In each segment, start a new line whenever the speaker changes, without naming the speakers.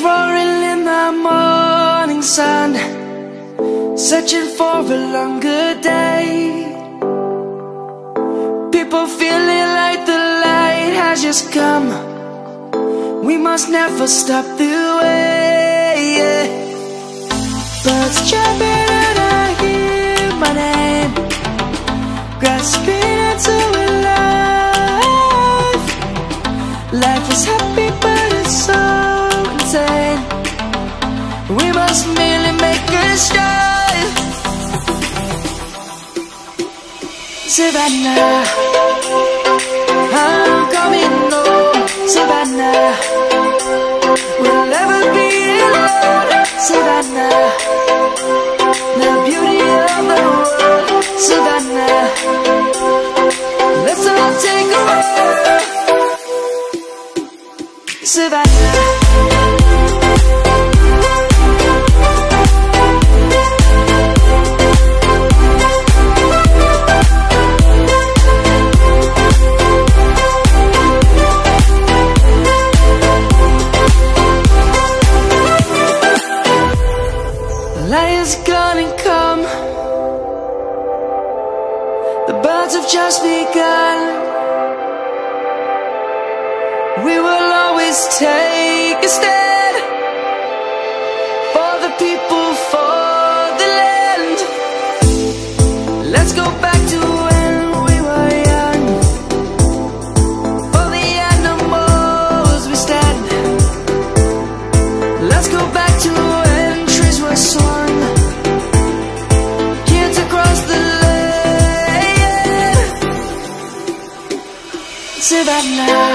roaring in the morning sun, searching for a longer day. People feeling like the light has just come. We must never stop the way. Birds chirping and I hear my name, grasping into a life. Life is happy but it's so insane. We must merely make a strive. Savannah, I'm coming home. Savannah, we'll never be alone. Savannah, the beauty of the world. Savannah, let's all take a walk. Savannah, light is gonna come. The birds have just begun. We will always take a stand for the people, for the land. Let's go back to when we were young. For the animals we stand. Let's go back to when trees were swung, kids across the land. Savannah,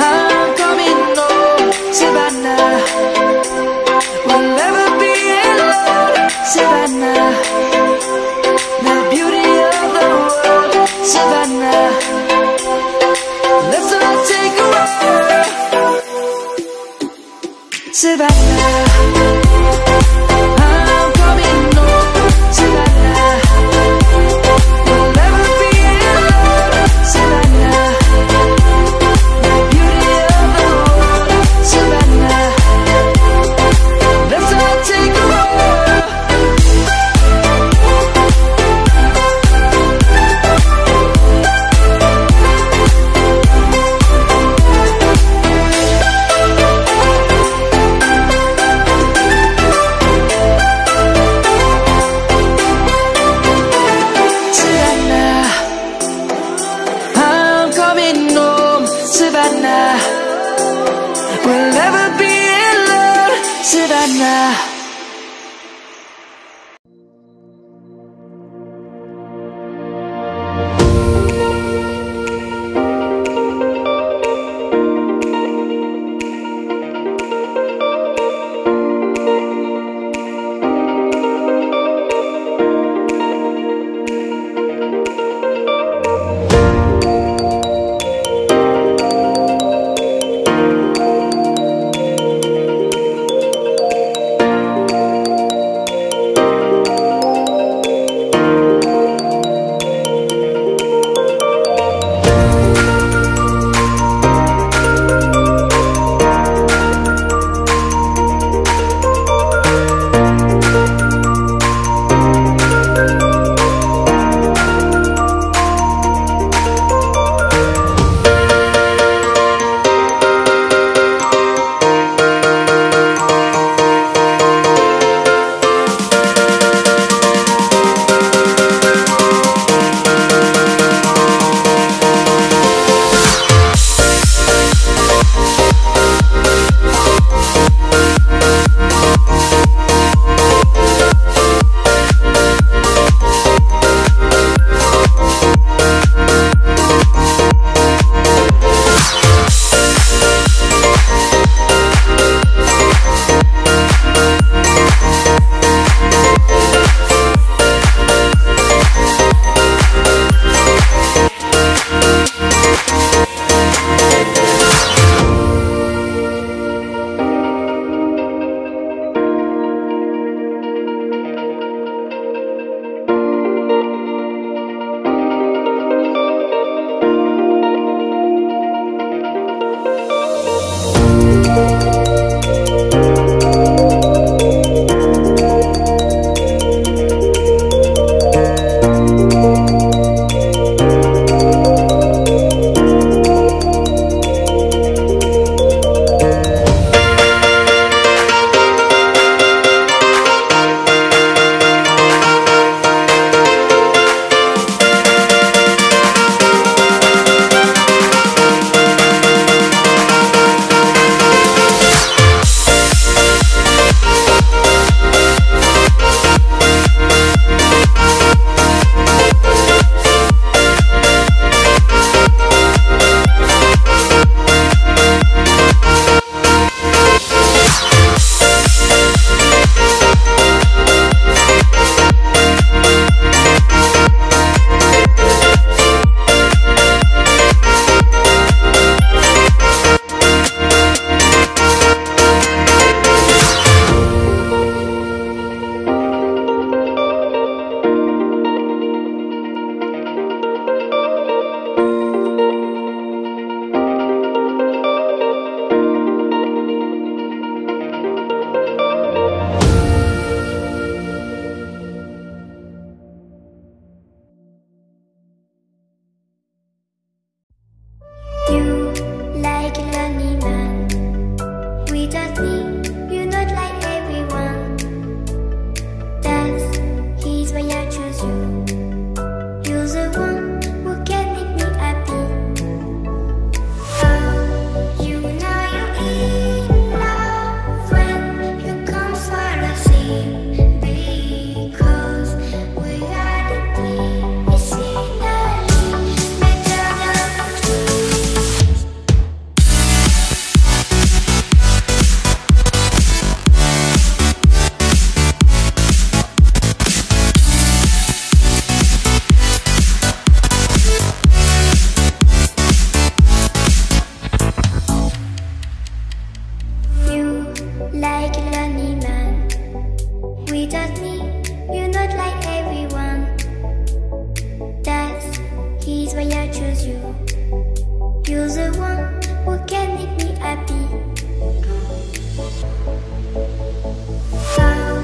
I'm coming home. Savannah, we'll never be alone. Savannah, the beauty of the world. Savannah, let's all take a walk. Savannah, I'm coming home. Savannah, we'll never be alone. Savannah, the beauty of the world. Savannah, let's all take a walk. Savannah, I'm coming home. Savannah, we'll never be alone. Savannah.
You're the one who can make me happy. How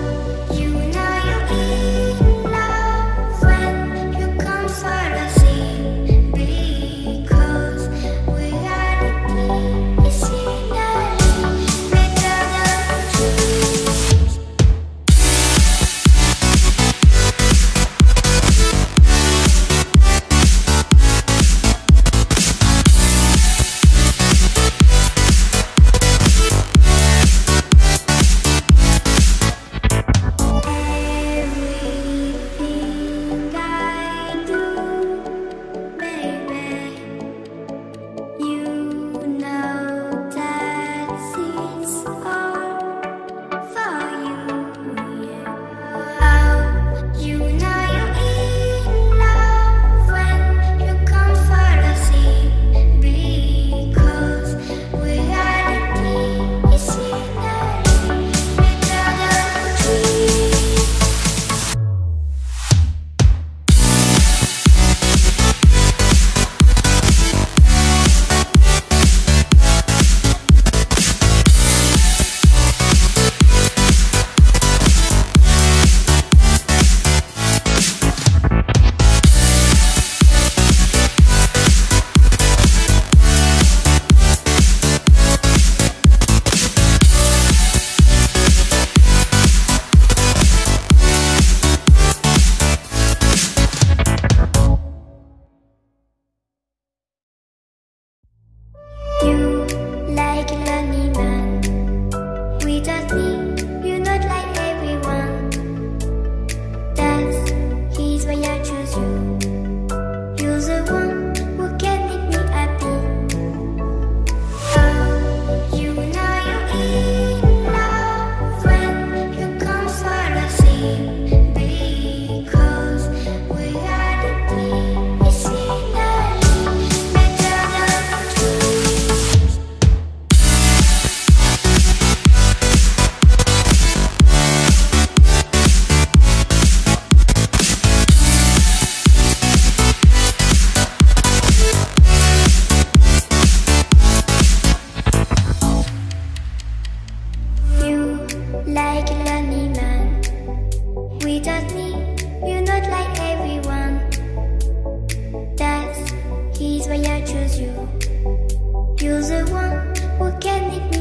you know you're in love when you come for a scene, because reality is finally better than dreams. Everything I do, baby, you know that it's all for you. How you know you're in love when you come for a scene, because reality is finally better than dreams. You like a lonely man. Without me, you're not like everyone. That's he's why I choose you. You're the one who can make me happy. How you know you're in love when you come for a scene, because reality is finally better than dreams. You like a lonely man. Without me, you're not like everyone. That's he's why I choose you. You're the one who can make me